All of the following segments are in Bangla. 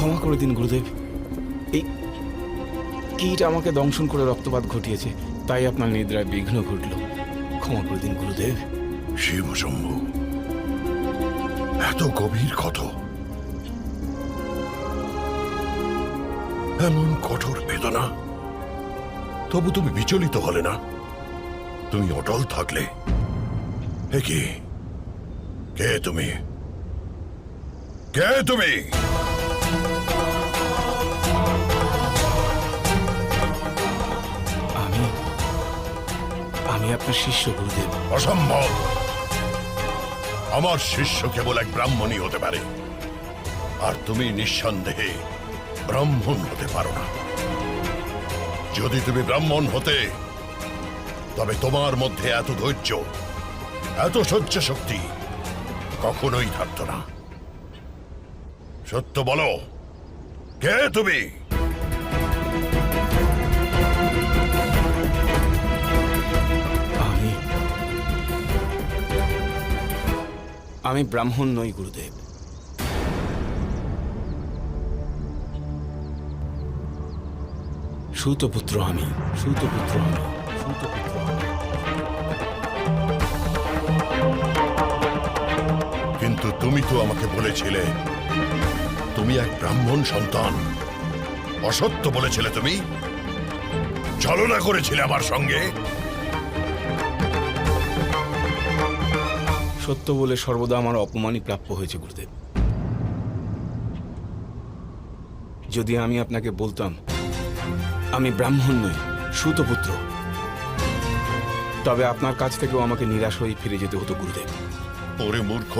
ক্ষমা করে দিন গুরুদেব। এই কীট আমাকে দংশন করে রক্তপাত ঘটিয়েছে, তাই আপনার নিদ্রায় বিঘ্ন ঘটল। ক্ষমা করে দিন গুরুদেব। শিব শম্ভু, এত গভীর ক্ষত, এমন কঠোর বেদনা, তবু তুমি বিচলিত হলে না, তুমি অটল থাকলে। কে কে তুমি? কে তুমি? আমি আপনার শিষ্য গুরুদেব। অসম্ভব! আমার শিষ্য কেবল এক ব্রাহ্মণই হতে পারে, আর তুমি নিঃসন্দেহে ব্রাহ্মণ হতে পারো না। যদি তুমি ব্রাহ্মণ হতে, তবে তোমার মধ্যে এত ধৈর্য, এত সহ্য শক্তি কখনোই থাকতো না। সত্য বলো, কে তুমি? আমি ব্রাহ্মণ নই গুরুদেব। সূতপুত্র আমি, সূতপুত্র আমি, সূতপুত্র আমি। কিন্তু তুমি তো আমাকে বলেছিলে তুমি এক ব্রাহ্মণ সন্তান। অসত্য বলেছিলে তুমি, ছলনা করেছিলে আমার সঙ্গে। সত্য বলে সর্বদা আমার অপমানই প্রাপ্য হয়েছে গুরুদেব। যদি আমি আপনাকে বলতাম আমি ব্রাহ্মণ নই, সূতপুত্র, তবে আপনার কাছ থেকেও আমাকে নিরাশ হয়ে ফিরে যেতে হতো গুরুদেব। ওরে মূর্খ,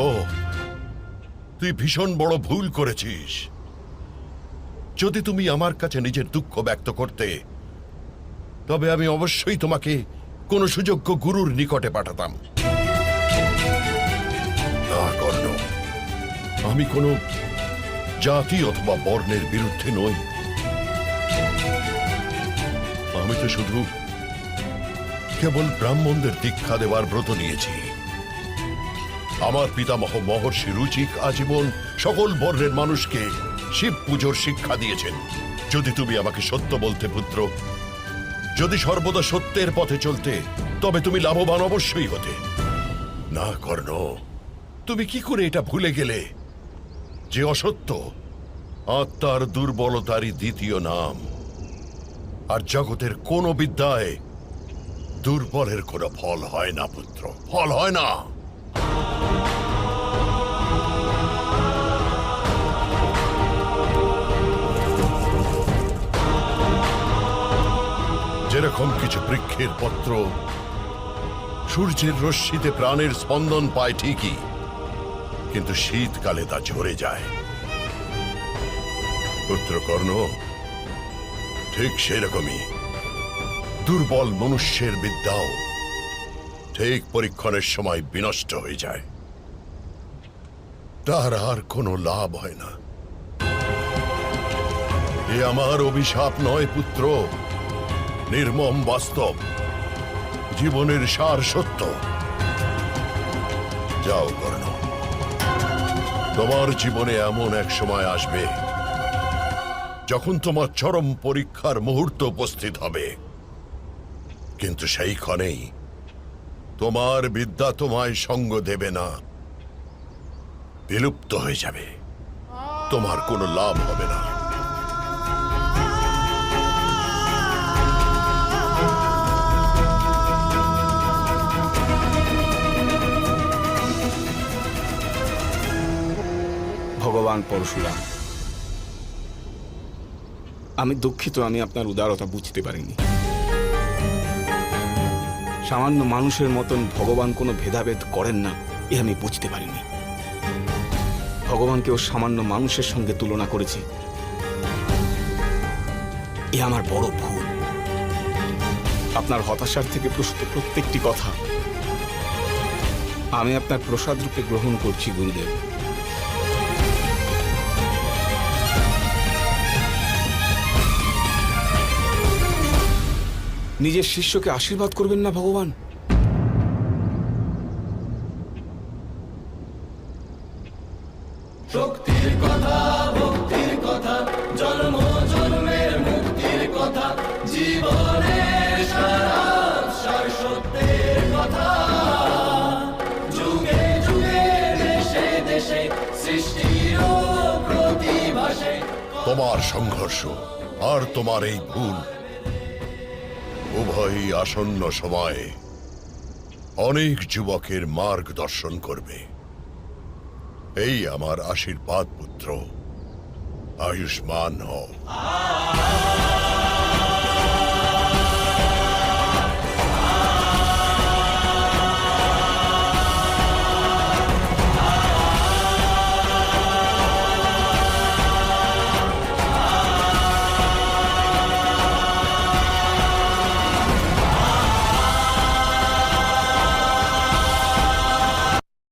তুই ভীষণ বড় ভুল করেছিস। যদি তুমি আমার কাছে নিজের দুঃখ ব্যক্ত করতে, তবে আমি অবশ্যই তোমাকে কোনো সুযোগ্য গুরুর নিকটে পাঠাতাম। না কর্ণ, আমি কোনো জাতি অথবা বর্ণের বিরুদ্ধে নই। আমি তো শুধু কেবল ব্রাহ্মণদের দীক্ষা দেওয়ার ব্রত নিয়েছি। আমার পিতামহ মহর্ষি রুচিক আজীবন সকল বর্ণের মানুষকে শিব পুজোর শিক্ষা দিয়েছেন। যদি তুমি আমাকে সত্য বলতে পুত্র, যদি সর্বদা সত্যের পথে চলতে, তবে তুমি লাভবান অবশ্যই হতে। না কর্ণ, তুমি কি করে এটা ভুলে গেলে যে অসত্য আত্মার দুর্বলতারই দ্বিতীয় নাম, আর জগতের কোন বিদ্যায় দুর্বলের কোনো ফল হয় না পুত্র, ফল হয় না। যেরকম কিছু বৃক্ষের পত্র সূর্যের রশ্মিতে প্রাণের স্পন্দন পায় ঠিকই, কিন্তু শীতকালে তা ঝরে যায়। পুত্র কর্ণ, ঠিক সেরকমই দুর্বল মনুষ্যের বিদ্যাও ঠিক পরীক্ষণের সময় বিনষ্ট হয়ে যায়, তার আর কোনো লাভ হয় না। এ আমার অভিশাপ নয় পুত্র, নির্মম বাস্তব, জীবনের সার সত্য। যাও কর্ণ, তোমার জীবনে এমন এক সময় আসবে যখন তোমার চরম পরীক্ষার মুহূর্ত উপস্থিত হবে, কিন্তু সেই ক্ষণেই তোমার বিদ্যা তোমায় সঙ্গ দেবে না, বিলুপ্ত হয়ে যাবে, তোমার কোনো লাভ হবে না। ভগবান পরশুরাম, আমি দুঃখিত, আমি আপনার উদারতা বুঝতে পারিনি। সামান্য মানুষের মতন ভগবান কোনো ভেদাভেদ করেন না, এ আমি বুঝতে পারিনি। ভগবানকেও সামান্য মানুষের সঙ্গে তুলনা করেছি, এ আমার বড় ভুল। আপনার হতাশার থেকে প্রসূত প্রত্যেকটি কথা আমি আপনার প্রসাদ রূপে গ্রহণ করছি গুরুদেব। নিজের শিষ্যকে আশীর্বাদ করবেন না ভগবান? শক্তির কথা, ভক্তির কথা, জন্ম জন্মের মুক্তির কথা, জীবনের সার সত্যের কথা। যুগে যুগে দেশে দেশে সৃষ্টির প্রতিভাসে তোমার সংঘর্ষ আর তোমার এই ভুল উভয়ই আসন্ন সময়ে অনেক যুবকের মার্গদর্শন করবে। এই আমার আশীর্বাদ পুত্র, আয়ুষ্মান হও।